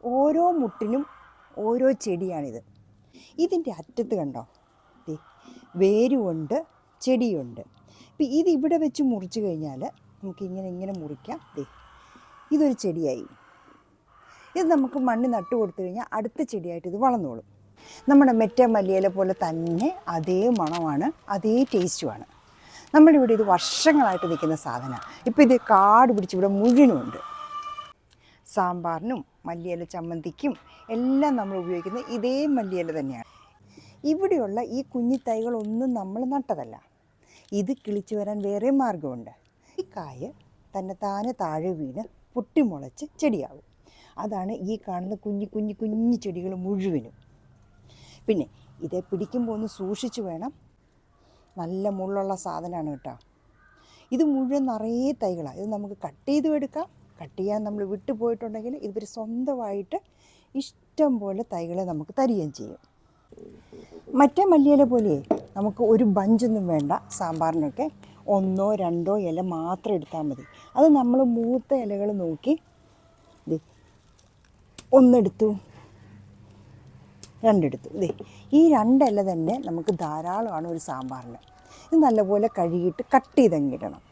ഓരോ മുട്ടിനും ഓരോ ചെടിയാണിത്. ഇതിൻ്റെ അറ്റത്ത് കണ്ടോ, വേരുമുണ്ട്, ചെടിയുണ്ട്. ഇപ്പം ഇതിവിടെ വെച്ച് മുറിച്ച് കഴിഞ്ഞാൽ നമുക്ക് ഇങ്ങനെ മുറിക്കാം. ഇതൊരു ചെടിയായി. ഇത് നമുക്ക് മണ്ണ് നട്ട് കൊടുത്തു കഴിഞ്ഞാൽ അടുത്ത ചെടിയായിട്ട് ഇത് വളർന്നോളും. നമ്മുടെ മെറ്റ മല്ലിയില പോലെ തന്നെ അതേ മണമാണ്, അതേ ടേസ്റ്റുമാണ്. നമ്മുടെ ഇവിടെ ഇത് വർഷങ്ങളായിട്ട് നിൽക്കുന്ന സാധനമാണ്. ഇപ്പോൾ ഇത് കാട് പിടിച്ച് ഇവിടെ മുഴുവനുമുണ്ട്. സാമ്പാറിനും മല്ലിയില ചമ്മന്തിക്കും എല്ലാം നമ്മൾ ഉപയോഗിക്കുന്നത് ഇതേ മല്ലിയില തന്നെയാണ്. ഇവിടെയുള്ള ഈ കുഞ്ഞി തൈകളൊന്നും നമ്മൾ നട്ടതല്ല. ഇത് കിളിച്ചു വരാൻ വേറെ മാർഗമുണ്ട്. ഈ കായ് തന്നെത്താനെ താഴെ വീണ് പൊട്ടിമുളച്ച് ചെടിയാവും. അതാണ് ഈ കാണുന്ന കുഞ്ഞു ചെടികൾ മുഴുവനും. പിന്നെ ഇതേ പിടിക്കുമ്പോൾ ഒന്ന് സൂക്ഷിച്ച് വേണം. നല്ല മുള്ളുള്ള സാധനമാണ് കേട്ടോ. ഇത് മുഴുവൻ നിറയെ തൈകളാണ്. ഇത് നമുക്ക് കട്ട് ചെയ്തും എടുക്കാം. കട്ട് ചെയ്യാൻ നമ്മൾ വിട്ടു പോയിട്ടുണ്ടെങ്കിൽ ഇവർ സ്വന്തമായിട്ട് ഇഷ്ടം പോലെ തൈകളെ നമുക്ക് തരികയും ചെയ്യും. മറ്റേ മല്ലിയില പോലെ നമുക്ക് ഒരു ബഞ്ചൊന്നും വേണ്ട. സാമ്പാറിനൊക്കെ 1 2 ഇല മാത്രം എടുത്താൽ മതി. അത് നമ്മൾ മൂത്ത ഇലകൾ നോക്കി ഒന്നെടുത്തു, രണ്ടെടുത്തു. ഈ 2 ഇല തന്നെ നമുക്ക് ധാരാളമാണ് ഒരു സാമ്പാറിന്. ഇത് നല്ലപോലെ കഴുകിയിട്ട് കട്ട് ചെയ്തങ്ങിടണം.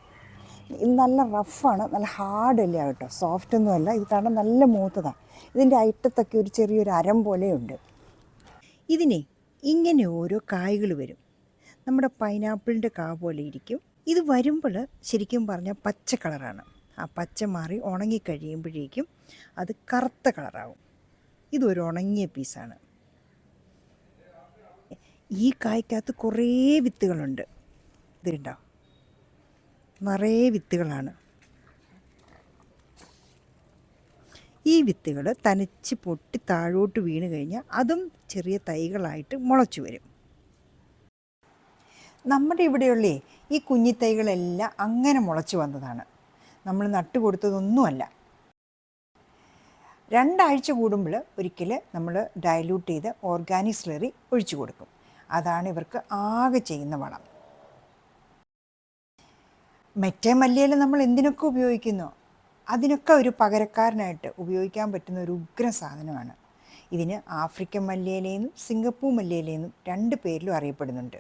ഇത് നല്ല റഫാണ്, നല്ല ഹാർഡല്ല കേട്ടോ, സോഫ്റ്റൊന്നും അല്ല. ഇത് കാരണം നല്ല മൂത്തതാണ്. ഇതിൻ്റെ അറ്റത്തൊക്കെ ഒരു ചെറിയൊരു അരം പോലെയുണ്ട്. ഇതിനെ ഇങ്ങനെ ഓരോ കായ്കൾ വരും. നമ്മുടെ പൈനാപ്പിളിൻ്റെ കാ പോലെ ഇരിക്കും. ഇത് വരുമ്പോൾ ശരിക്കും പറഞ്ഞാൽ പച്ച കളറാണ്. ആ പച്ച മാറി ഉണങ്ങിക്കഴിയുമ്പോഴേക്കും അത് കറുത്ത കളറാവും. ഇതൊരു ഉണങ്ങിയ പീസാണ്. ഈ കായ്ക്കകത്ത് കുറേ വിത്തുകളുണ്ട്. ഇതുണ്ടോ, നിറയെ വിത്തുകളാണ്. ഈ വിത്തുകൾ തനിച്ച് പൊട്ടി താഴോട്ട് വീണ് കഴിഞ്ഞാൽ അതും ചെറിയ തൈകളായിട്ട് മുളച്ചു വരും. നമ്മുടെ ഇവിടെയുള്ള ഈ കുഞ്ഞി തൈകളെല്ലാം അങ്ങനെ മുളച്ചു വന്നതാണ്. നമ്മൾ നട്ടുകൊടുത്തതൊന്നുമല്ല. 2 ആഴ്ച കൂടുമ്പോൾ ഒരിക്കൽ നമ്മൾ ഡയലൂട്ട് ചെയ്ത് ഓർഗാനിക് സ്ലറി ഒഴിച്ചു കൊടുക്കും. അതാണ് ഇവർക്ക് ആകെ ചെയ്യുന്ന വളം. മറ്റേ മല്ലിയില നമ്മൾ എന്തിനൊക്കെ ഉപയോഗിക്കുന്നോ അതിനൊക്കെ ഒരു പകരക്കാരനായിട്ട് ഉപയോഗിക്കാൻ പറ്റുന്ന ഒരു ഉഗ്ര സാധനമാണ്. ഇതിന് ആഫ്രിക്കൻ മല്ലിയിലയെന്നും സിംഗപ്പൂർ മല്ലിയിലയെന്നും 2 പേരിലും അറിയപ്പെടുന്നുണ്ട്.